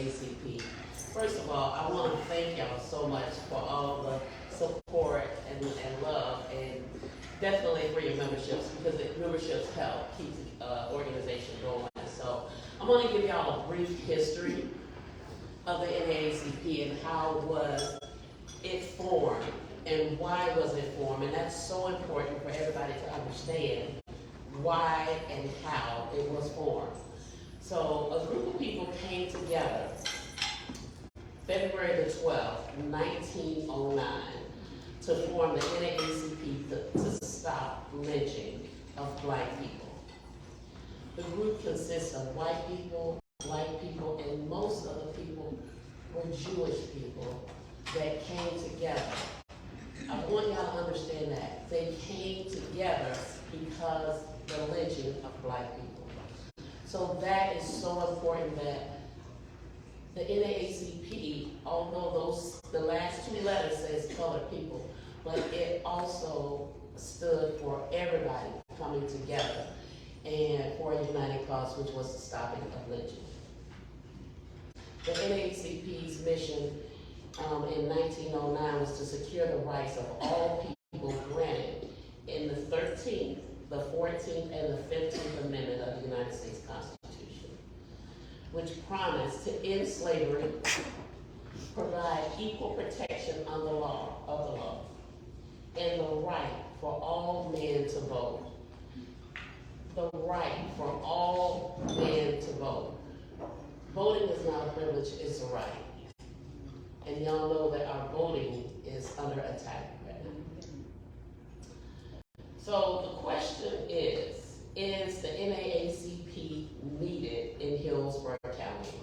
NAACP. First of all, I want to thank y'all so much for all the support and love, and definitely for your memberships, because the memberships help keep the organization going. So I'm going to give y'all a brief history of the NAACP and how was it formed and why was it formed, and that's so important for everybody to understand why and how it was formed. So a group of people came together February the 12th, 1909, to form the NAACP to stop lynching of black people. The group consists of white people, black people, and most of the people were Jewish people that came together. I want y'all to understand that. They came together because the lynching of black people. So that is so important that the NAACP, although the last two letters says colored people, but it also stood for everybody coming together and for a united cause, which was the stopping of lynching. The NAACP's mission in 1909 was to secure the rights of all people granted in the 13th, the 14th, and the 15th Amendment of the United States Constitution, which promised to end slavery, provide equal protection under the law, and the right for all men to vote. The right for all men to vote. Voting is not a privilege, it's a right. And y'all know that our voting is under attack right now. So the question is the NAACP needed in Hillsborough County?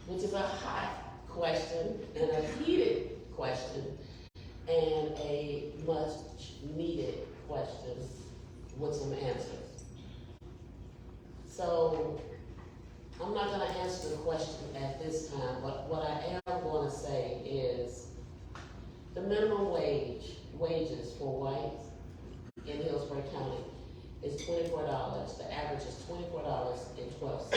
Which is a hot question and a heated question and a much needed question with some answers. So I'm not going to answer the question at this time, but what I am going to say is the minimum wages for whites in Hillsborough County is $24. The average is $24.12.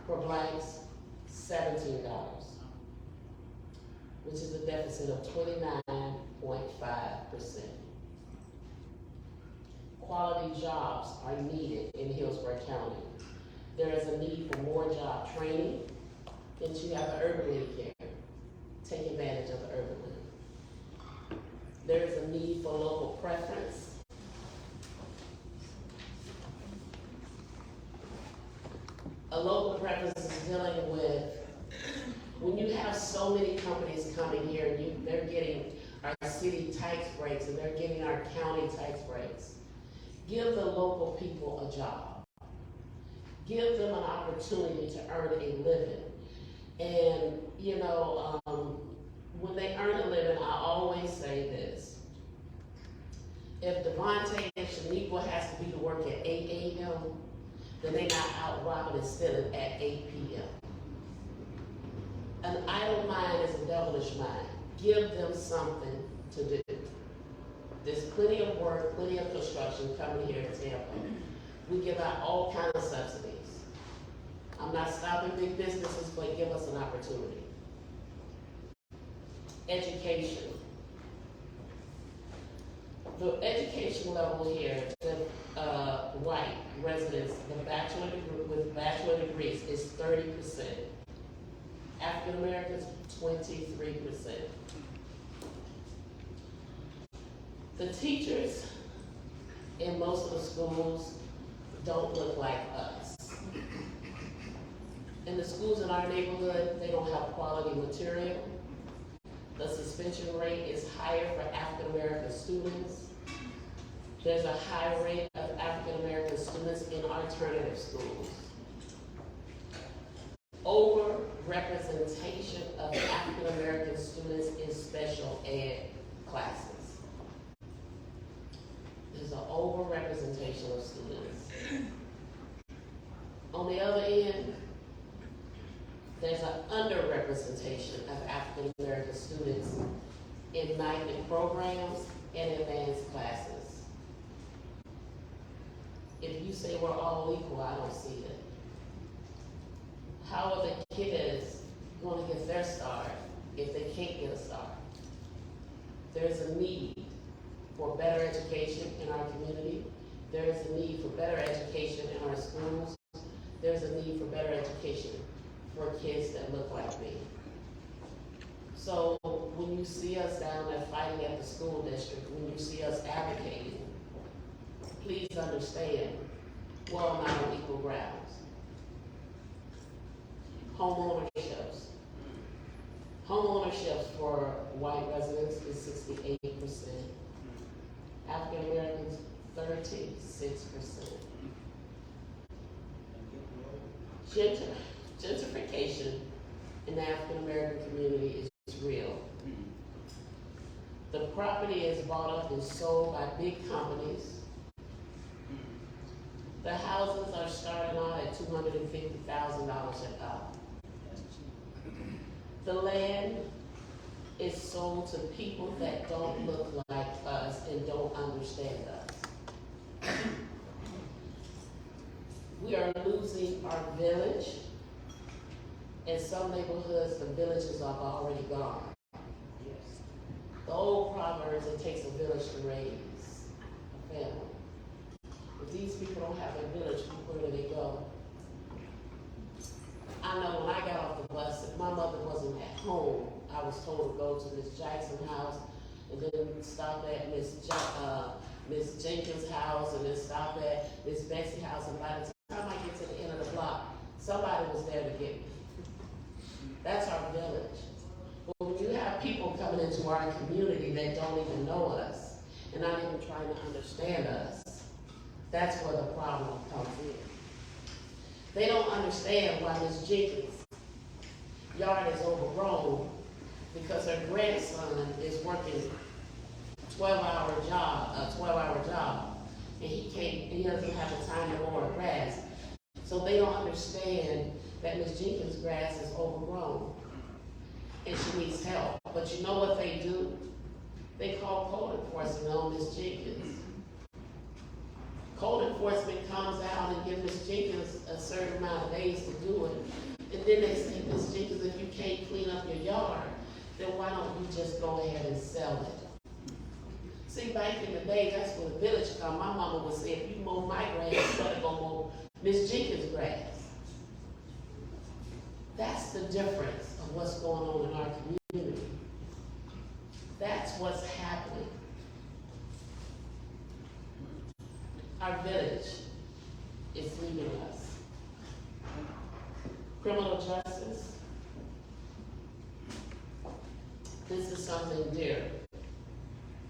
For blacks, $17, which is a deficit of 29.5%. Quality jobs are needed in Hillsborough County. There is a need for more job training. Then you have the urban league here. Take advantage of the urban league. There is a need for local preference. A local preference is dealing with when you have so many companies coming here and they're getting our city tax breaks and they're getting our county tax breaks. Give the local people a job. Give them an opportunity to earn a living. And, when they earn a living, I always say this. If Devontae and Shaniqua has to be to work at 8 a.m., then they're not out robbing and stealing at 8 p.m. An idle mind is a devilish mind. Give them something to do. There's plenty of work, plenty of construction coming here to Tampa. We give out all kinds of subsidies. I'm not stopping big businesses, but give us an opportunity. Education. The education level here, the white residents, the bachelor degree with bachelor degrees is 30%. African Americans, 23%. The teachers in most of the schools don't look like us. In the schools in our neighborhood, they don't have quality material. The suspension rate is higher for African American students. There's a high rate of African American students in alternative schools. Over-representation of African American students in special ed classes. There's an over-representation of students. On the other end, there's an under-representation of African American students in magnet programs and advanced classes. If you say we're all equal, I don't see it. how are the kids going to get their start if they can't get a start? There's a need for better education in our community. There is a need for better education in our schools. There's a need for better education for kids that look like me. So when you see us down there fighting at the school district, when you see us advocating, please understand, we're all not on equal grounds. Home ownership for white residents is 68%. African Americans, 36%. Gentrification in the African American community is real. The property is bought up and sold by big companies. The houses are starting out at $250,000 a pop. The land is sold to people that don't look like us and don't understand us. We are losing our village. In some neighborhoods, the villages have already gone. The old proverb, it takes a village to raise a family. If these people don't have a village, where do they go? I know when I got off the bus, if my mother wasn't at home, I was told to go to Miss Jackson's house and then stop at Miss Jenkins' house and then stop at Miss Betsy's house. And by the time I get to the end of the block, somebody was there to get me. That's our village. But when you have people coming into our community that don't even know us and not even trying to understand us, that's where the problem comes in. They don't understand why Miss Jenkins' yard is overgrown because her grandson is working a 12-hour job, and he doesn't have the time to mow her grass. So they don't understand that Miss Jenkins' grass is overgrown and she needs help. But you know what they do? They call code enforcement on Miss Jenkins. Code enforcement comes out and gives Miss Jenkins a certain amount of days to do it. And then they say, Miss Jenkins, if you can't clean up your yard, then why don't you just go ahead and sell it? See, back in the day, that's when the village come. My mama would say, if you mow my grass, you better go mow Miss Jenkins' grass. That's the difference of what's going on in our community. That's what's happening. Our village is leaving us. Criminal justice, this is something dear.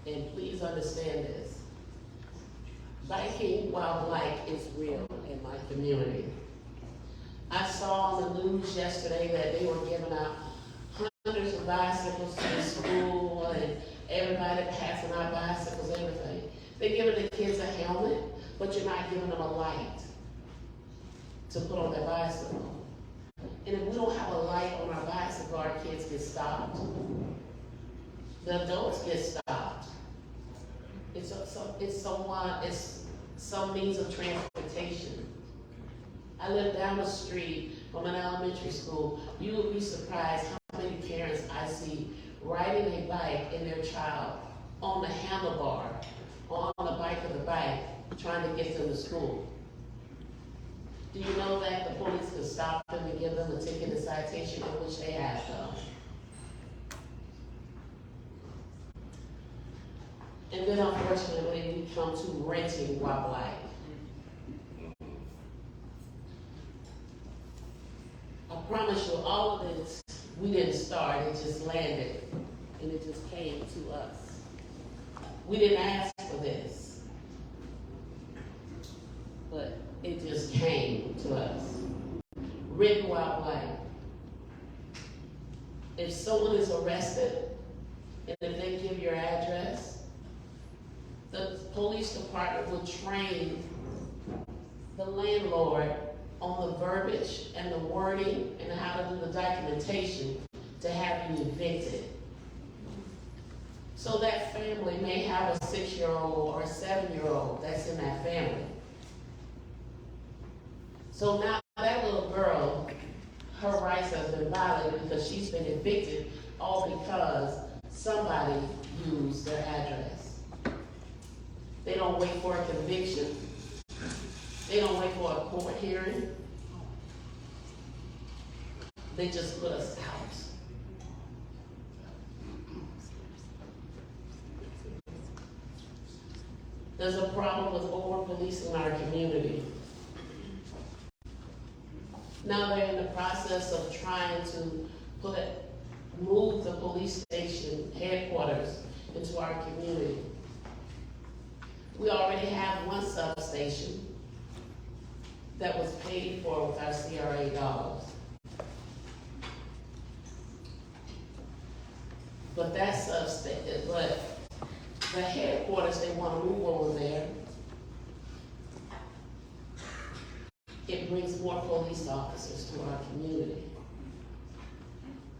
And please understand this. Biking while black is real in my community. I saw on the news yesterday that they were giving out hundreds of bicycles to the school and everybody passing out bicycles, everything. They're giving the kids a helmet, but you're not giving them a light to put on their bicycle. And if we don't have a light on our bicycle, our kids get stopped. The adults get stopped. It's some means of transportation. I live down the street from an elementary school. You would be surprised how many parents I see riding a bike in their child on the handlebar, on the bike of the bike, trying to get them to school. Do you know that the police could stop them and give them a ticket and citation, in which they have done? And then unfortunately, we come to renting while black. I promise you, all of this, we didn't start, it just landed, and it just came to us. We didn't ask for this, but it just came to us. Written while black. If someone is arrested, and if they give your address, the police department will train the landlord on the verbiage and the wording and how to do the documentation to have you evicted. So that family may have a 6-year-old or a 7-year-old that's in that family. So now that little girl, her rights have been violated because she's been evicted, all because somebody used their address. They don't wait for a conviction. They don't wait for a court hearing. They just put us out. There's a problem with over-policing our community. Now they're in the process of trying to move the police station headquarters into our community. We already have one substation that was paid for with our CRA dollars. But that substation, but the headquarters they want to move over there, it brings more police officers to our community.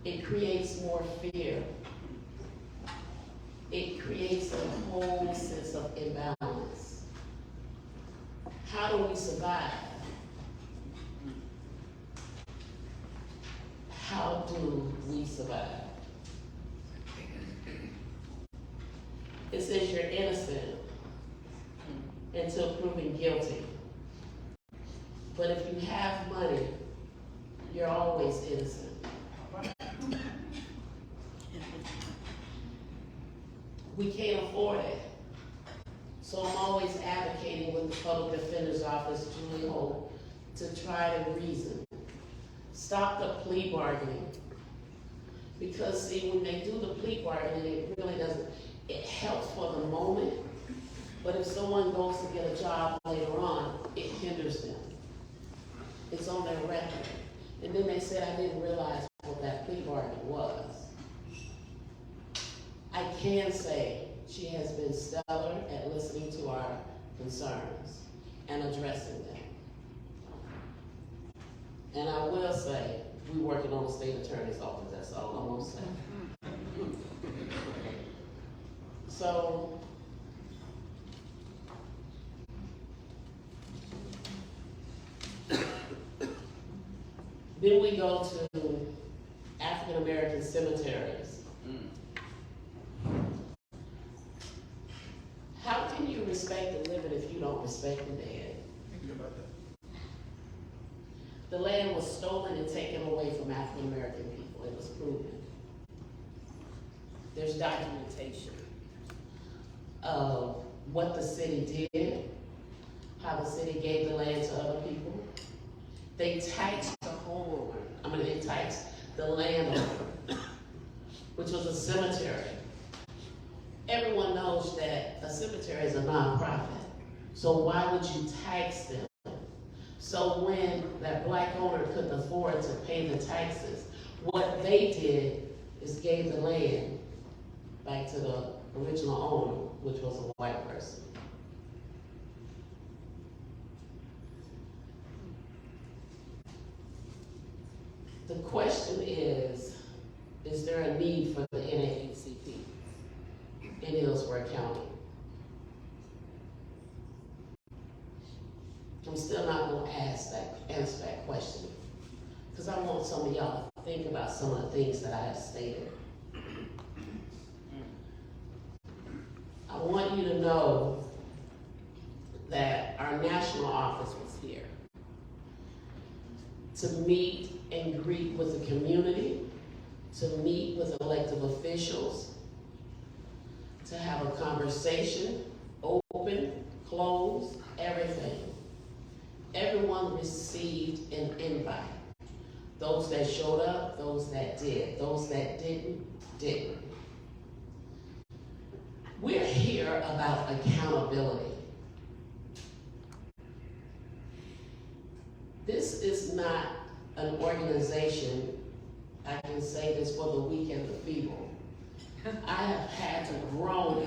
It creates more fear. It creates a whole sense of imbalance. How do we survive? How do we survive? It says you're innocent until proven guilty. But if you have money, you're always innocent. We can't afford it. So I'm always advocating with the Public Defender's Office, Julie Holt, to try to reason. Stop the plea bargaining. Because see, when they do the plea bargaining, it really doesn't, it helps for the moment, but if someone goes to get a job later on, it hinders them. It's on their record. And then they said, I didn't realize what that plea bargain was. I can say she has been stellar at listening to our concerns and addressing them. And I will say, we're working on the state attorney's office, that's all I'm gonna say. So, then we go to African American cemeteries. How can you respect the living if you don't respect the dead? Think about that. The land was stolen and taken away from African American people. It was proven. There's documentation of what the city did, how the city gave the land to other people. They taxed the homeowner. They taxed the landowner, which was a cemetery. Everyone knows that a cemetery is a nonprofit. So why would you tax them? So when that black owner couldn't afford to pay the taxes, what they did is gave the land back to the original owner, which was a white person. The question is there a need for the NAACP in Hillsborough County? I'm still not going to answer that question, because I want some of y'all to think about some of the things that I have stated. I want you to know that our national office was here to meet and greet with the community, to meet with elected officials, to have a conversation, open, closed, everything. Everyone received an invite. Those that showed up, those that did. Those that didn't. We're here about accountability. This is not an organization, I can say this, for the weak and the feeble. I have had to grow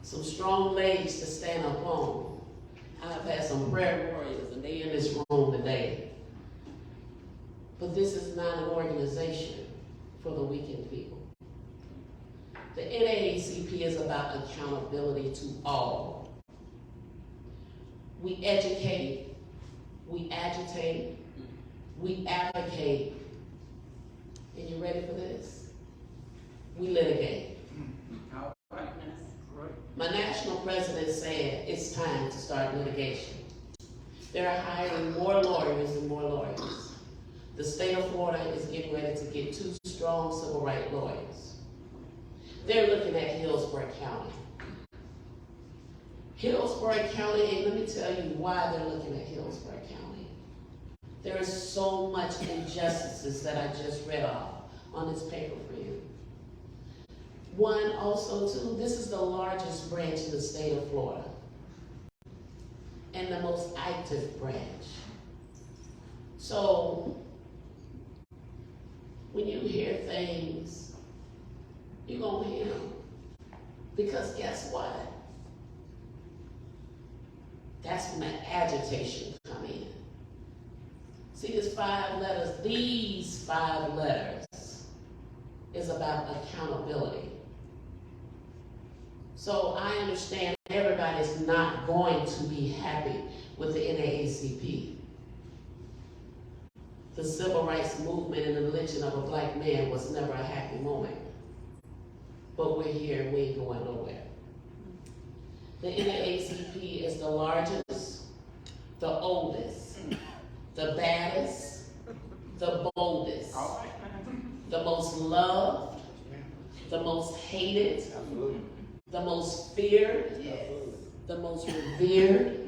some strong legs to stand up on. I've had some prayer warriors, and they're in this room today. But this is not an organization for the weak and feeble. The NAACP is about accountability to all. We educate, we agitate, We advocate, and you ready for this? We litigate. All right. My national president said it's time to start litigation. They're hiring more lawyers and more lawyers. The state of Florida is getting ready to get 2 strong civil rights lawyers. They're looking at Hillsborough County. Hillsborough County, and let me tell you why they're looking at Hillsborough County. There is so much injustices that I just read off on this paper for you. One, also, too, this is the largest branch in the state of Florida and the most active branch. So, when you hear things, you're going to hear them. Because guess what? That's when the agitation come in. See, these 5 letters is about accountability. So I understand everybody's not going to be happy with the NAACP. The civil rights movement and the lynching of a black man was never a happy moment. But we're here and we ain't going nowhere. The NAACP is the largest, the oldest, the baddest, the boldest, the most loved, the most hated, the most feared, the most revered,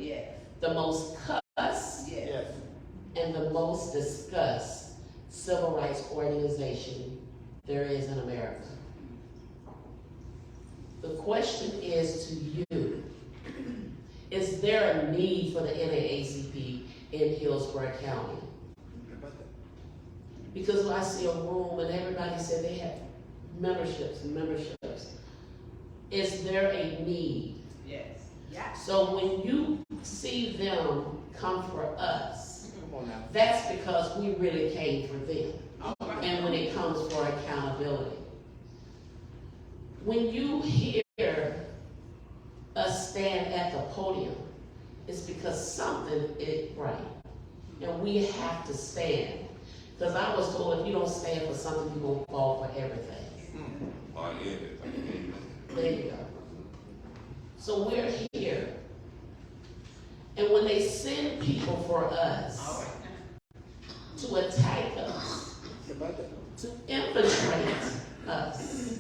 the most cussed, and the most discussed civil rights organization there is in America. The question is to you, is there a need for the NAACP in Hillsborough County? Because I see a room and everybody said they have memberships. Is there a need? Yes. Yeah. So when you see them come for us, that's because we really came for them. And when it comes for accountability. When you hear us stand at the podium, it's because something is right. And we have to stand. Because I was told if you don't stand for something, you're going to fall for everything. There you go. So we're here. And when they send people for us to attack us, to infiltrate us,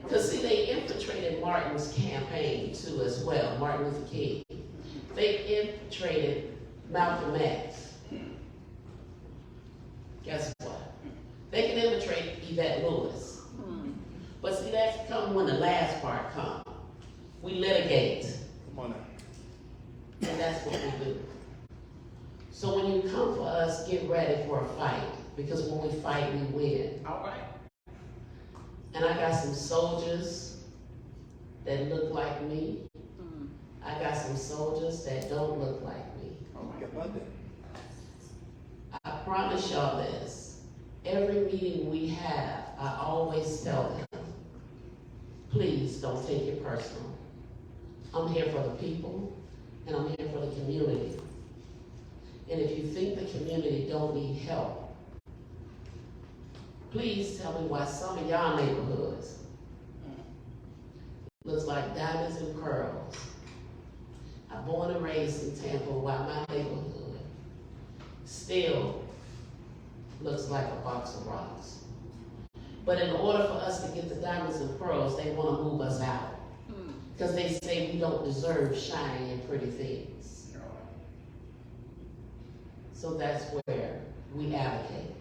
because see, they infiltrated Martin's campaign too as well, Martin Luther King. They infiltrated Malcolm X. Guess what? They can infiltrate Yvette Lewis. But see, that's come when the last part comes. We litigate. Come on now. And that's what we do. So when you come for us, get ready for a fight. Because when we fight, we win. All right. And I got some soldiers that look like me. I got some soldiers that don't look like me. I promise y'all this. Every meeting we have, I always tell them, please don't take it personal. I'm here for the people, and I'm here for the community. And if you think the community don't need help, please tell me why some of y'all neighborhoods looks like diamonds and pearls. I'm born and raised in Tampa, while my neighborhood still looks like a box of rocks. But in order for us to get the diamonds and pearls, they want to move us out. Because they say we don't deserve shiny and pretty things. So that's where we advocate.